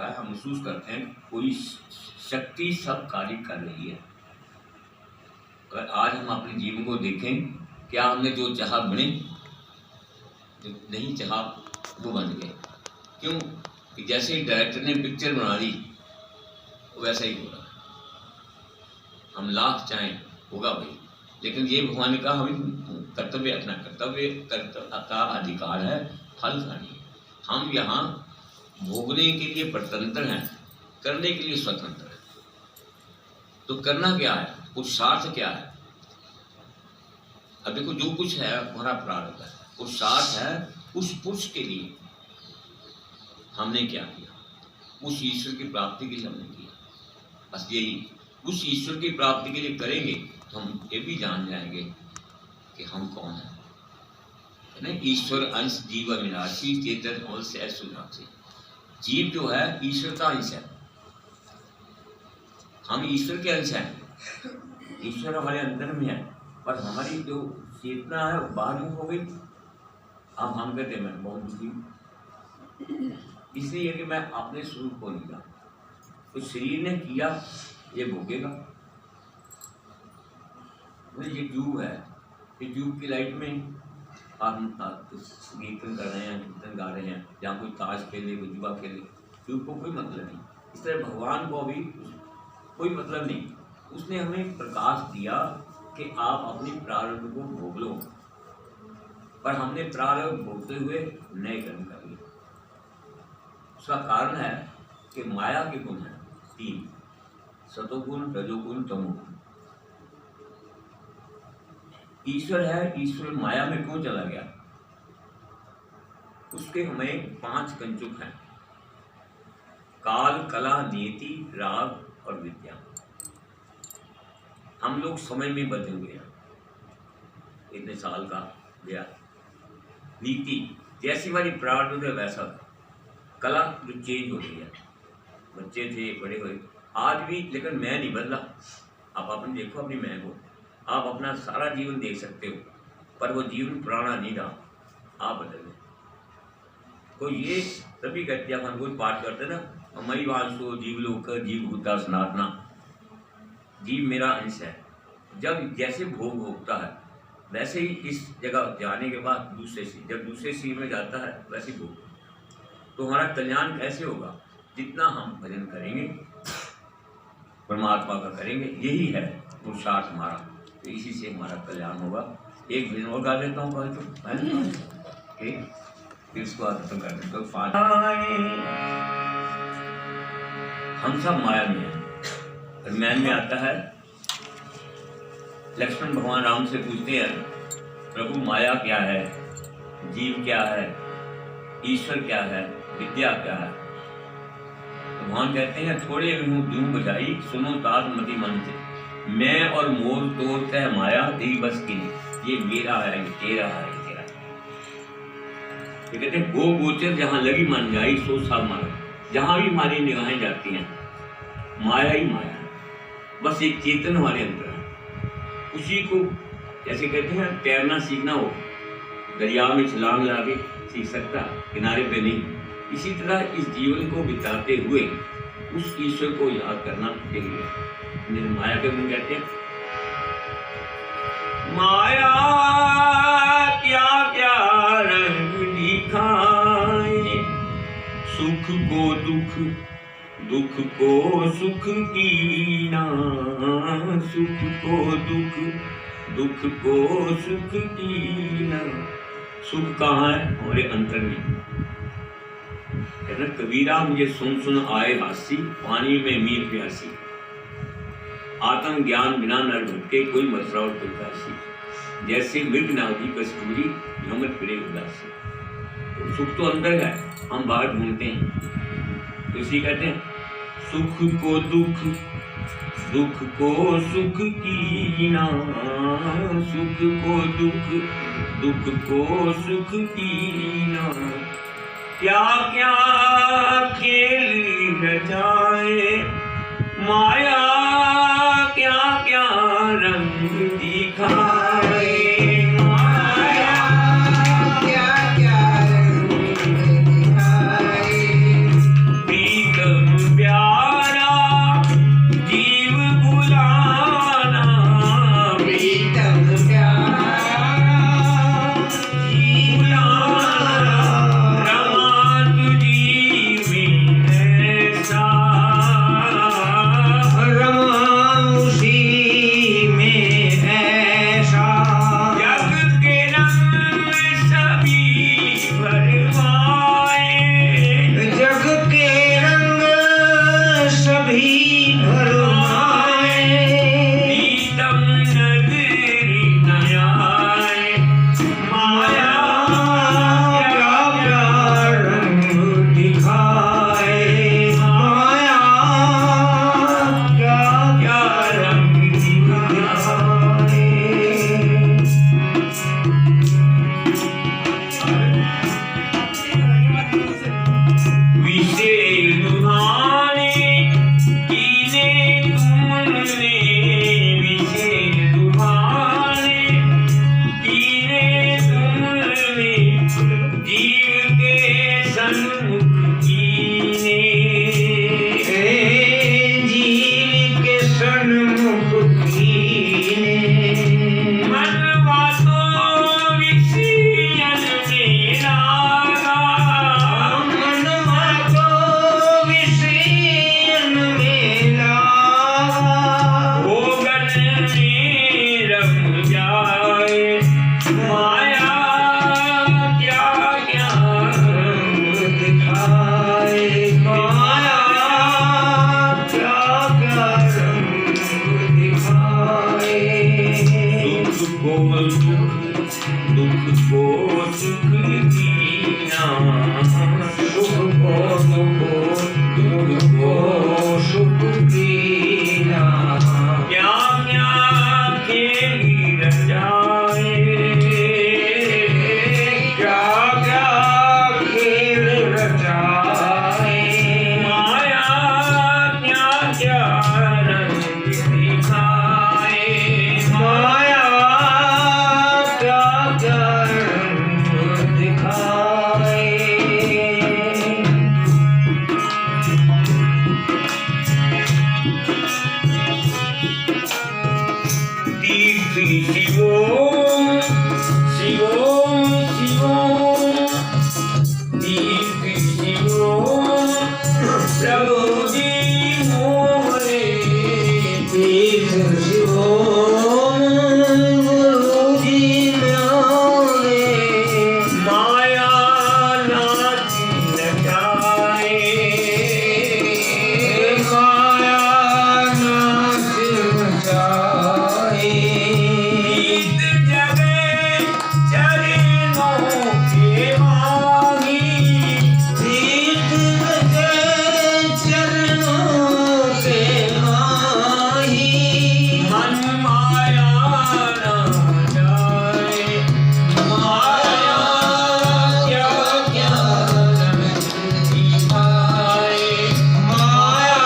होता है, हम महसूस करते हैं कोई शक्ति सब कार्य कर रही है। अगर आज हम अपने जीवन को देखें, क्या हमने जो चाहा बने, जो नहीं चाहा वो बन गए। क्यों? कि जैसे ही डायरेक्टर ने पिक्चर बना दी वैसा ही हो रहा है। हम लाख चाहें होगा भाई, लेकिन ये भगवान ने कहा हमें कर्तव्य, अपना कर्तव्य का अधिकार है, फल का नहीं। हम यहाँ भोगने के लिए स्वतंत्र हैं, करने के लिए स्वतंत्र हैं। तो करना क्या है, पुरुषार्थ क्या है? अब देखो, जो कुछ है हमारा प्रारब्ध है, पुरुषार्थ है उस पुरुष के लिए हमने क्या किया, उस ईश्वर की प्राप्ति के लिए हमने किया। बस यही, उस ईश्वर की प्राप्ति के लिए करेंगे तो हम ये भी जान जाएंगे कि हम कौन हैं। है ना, ईश्वर अंश जीव अविनाशी चेतन और से सुनासी। जीव जो है ईश्वर का अंश है, हम ईश्वर के अंश हैं। ईश्वर हमारे अंदर में है, पर हमारी जो चेतना है बाहर हो गई। अब हम कहते हैं मैं बहुत दुखी हूँ, इसलिए कि मैं अपने स्वरूप को नहीं जाना। तो शरीर ने किया, ये भोगेगा। ये ट्यूब है, ये ट्यूब की लाइट में हम कीर्तन कर रहे हैं, कीर्तन गा रहे हैं, या कोई ताश खेले, कोई जुआ खेले, ट्यूब को कोई मतलब नहीं। इस तरह भगवान को भी कोई मतलब नहीं। उसने हमें प्रकाश दिया कि आप अपनी प्रारब्ध को भोग लो, पर हमने प्रारब्ध भोगते हुए नए कर्म कर लिए। उसका कारण है कि माया के गुण हैं 3, सतोगुण, रजोगुण, तमोगुण। ईश्वर है, ईश्वर माया में क्यों चला गया? उसके हमें 5 कंचुक हैं, काल, कला, नीति, राग और विद्या। हम लोग समय में बदल हुए हैं, इतने साल का गया। नीति जैसी हमारी प्रारब्ध है वैसा। कला जो चेंज हो रही है, बच्चे थे, बड़े हुए, आज भी, लेकिन मैं नहीं बदला। आप अपने देखो अपनी मैं को, आप अपना सारा जीवन देख सकते हो, पर वो जीवन पुराना नहीं रहा, आप बदल गए। तो ये तभी कहते हैं, हम कोई पाठ करते ना, मई वांसो जीव लोक जीव भूता सनातना। जीव मेरा अंश है। जब जैसे भोग भोगता है वैसे ही इस जगह जाने के बाद दूसरे शरीर, जब दूसरे शरीर में जाता है वैसे भोग। तो हमारा कल्याण कैसे होगा? जितना हम भजन करेंगे, परमात्मा का करेंगे, यही है पुरुषार्थ हमारा। तो इसी से हमारा कल्याण होगा। एक भजन और गा देता हूँ, फिर इसको खत्म कर देता हूँ। हम सब माया में हैं। रामायण में आता है, लक्ष्मण भगवान राम से पूछते हैं, प्रभु माया क्या है, जीव क्या है, ईश्वर क्या है, विद्या क्या है? भगवान कहते हैं, थोड़े यूं बजाई सुनो तात मति मन से, मैं और मोर तोड़ कह माया तेरी बस की नहीं। ये मेरा है, ये तेरा है, ये तेरा है। ये कहते हैं, गो गोचर जहां लगी मन जाई सो सब माया। जहां भी हमारी निगाहें जाती हैं माया ही माया है। बस एक चेतन हमारे अंदर है, उसी को जैसे कहते हैं तैरना सीखना हो, दरिया में छलांग लगा के सीख सकता, किनारे पे नहीं। इसी तरह इस जीवन को बिताते हुए उस ईश्वर को याद करना चाहिए। माया के गुण कहते हैं, माया क्या क्या रंग दिखाए, सुख को दुख, दुख को सुख कीना, सुख को दुख, दुख को सुख कीना। सुख कहाँ है? हमारे अंतर में। कहना कबीरा मुझे सुन सुन आए हासी, पानी में मीर प्यासी। आत्म ज्ञान बिना नर भटके, कोई मथुरा और कोई काशी। जैसे मृग नागी कस्तूरी, भ्रमर फिरे उदासी। तो सुख तो अंदर है, हम बाहर ढूंढते हैं। तो इसी कहते हैं, सुख को दुख, दुख को सुख कीना, सुख को दुख, दुख को सुख कीना। क्या क्या खेल रचाए, माया क्या क्या रंग दिखाए, माया क्या क्या रंग दिखाए। प्रीत प्रभु जी मोरे तीर्थ शिरोमणि गुरु जी न्यारे माया नाच नचाए माया नाच नचाए गीत जगे चरणों के माही गीत जगे चरणों के माही मन माया न जाए माया क्या क्या रंग दिखाए माया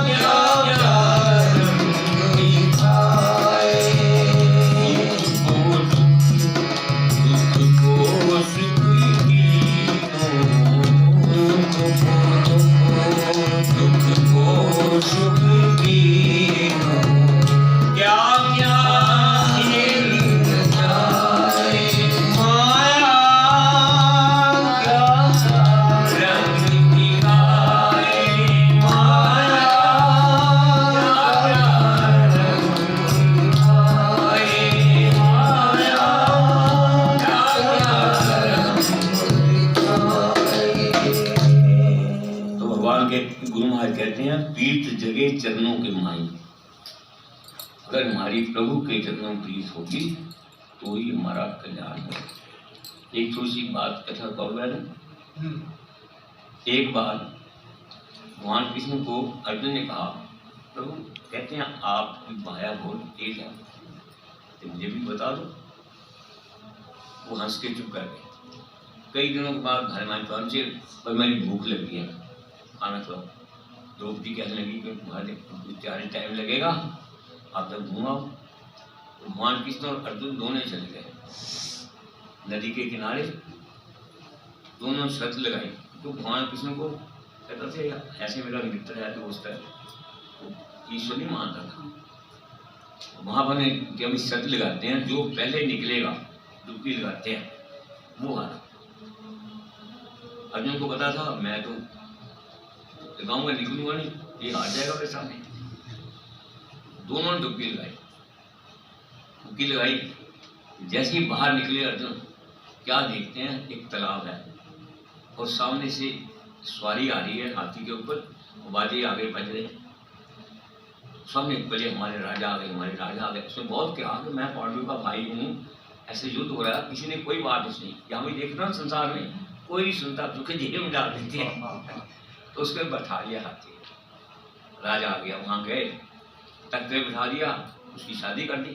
क्या क्या रंग दिखाए दुख को सुख दुख को सुख कीनो क्या क्या खेल जाए माया क्या क्या रंग दिखाए माया क्या रंग दिखाए माया क्या तो भगवान के गुरु महाराज कहते हैं तीर्थ जगे चरणों के माई अगर हमारी प्रभु के चरणों में प्रीत होगी तो ही हमारा कल्याण है। एक थोड़ी सी बात कथा कहूँगा ना। एक बार भगवान कृष्ण को अर्जुन ने कहा प्रभु कहते हैं आपकी माया बहुत तेज है तो मुझे भी बता दो। वो हंस के चुप कर गए। कई दिनों के बाद घर में पहुंचे पर मेरी भूख लगी है खाना खिलाओ। द्रौपदी कहने लगी कि तुम्हारे चार टाइम लगेगा आप तक घूमाओ। भगवान कृष्ण और अर्जुन दोनों चले गए नदी के किनारे। दोनों शर्त लगाई तो भगवान कृष्ण को कहता थे ऐसे मेरा मित्र है दोस्त है ईश्वर नहीं मानता था। वहां पर कि हम शर्त लगाते हैं जो पहले निकलेगा डुबकी लगाते हैं वो हारा। अर्जुन को पता था मैं तो लगाऊंगा निकलूंगा नहीं ये हार जाएगा मेरे सामने। दोनों ने डुबकी लगाई जैसे ही बाहर निकले अर्जुन क्या देखते हैं एक तालाब है और सामने से सवारी आ रही है हाथी के ऊपर बाजे आगे बज रहे सामने पहले हमारे राजा आ गए उसने बहुत कहा कि मैं पांडु का भाई हूँ ऐसे युद्ध हो रहा है किसी ने कोई बात नहीं यहाँ भी देख रहा संसार में कोई नहीं सुनता दुखे जेल में डाल देते हैं। तो उसको बैठा लिया हाथी राजा आ गया वहाँ गए तख्त पे बिठा दिया उसकी शादी कर दी।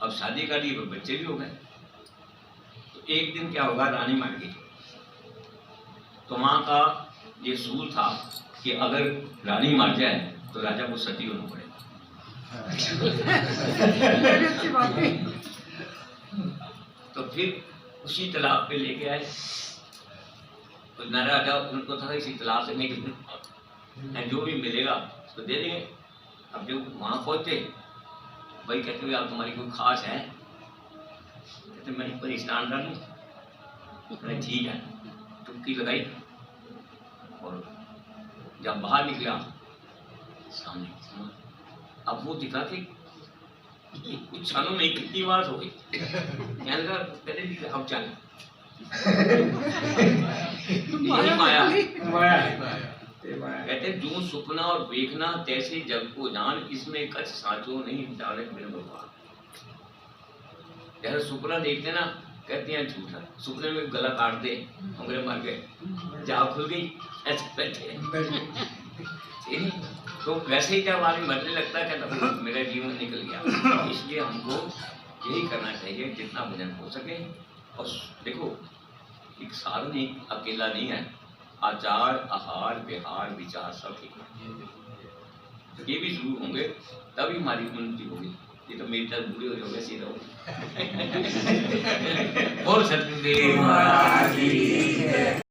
अब शादी कर दी तो बच्चे भी हो गए। तो एक दिन क्या होगा रानी मर गई तो वहाँ का ये सूल था कि अगर रानी मर जाए तो राजा को सती होना पड़ेगा। तो फिर उसी तालाब पे लेके आए तो राजा उनको था इसी तालाब से निकल जो भी मिलेगा उसको दे देंगे। अब जो वहाँ पहुँचे भाई कहते हुए आप तुम्हारी कोई खास है कहते मैं पर स्नान कर लूँ ठीक है टुक्की लगाई और जब बाहर निकला सामने अब वो दिखा कि कुछ क्षणों में कितनी बात हो गई कहने लगा पहले अब चल यही माया कहते जो सुपना और देखना तैसे जग को जान इसमें कछ साचो नहीं जाने मेरे भगवान। जैसे सुपना देखते ना कहते हैं झूठा सुपने में गला काट दे हमरे मर गए जाग खुल गई ऐसे बैठे तो वैसे ही जब आदमी मरने लगता है कहता मेरा जीवन निकल गया। इसलिए हमको यही करना चाहिए जितना भजन हो सके। और देखो एक साधन अकेला नहीं है आचार आहार विहार विचार सब ठीक है ये भी जरूर होंगे तभी हमारी उन्नति होगी। ये तो मेरी तरह बुरी हो जाओगे सीधा हो। और सतगुरुदेव महाराज की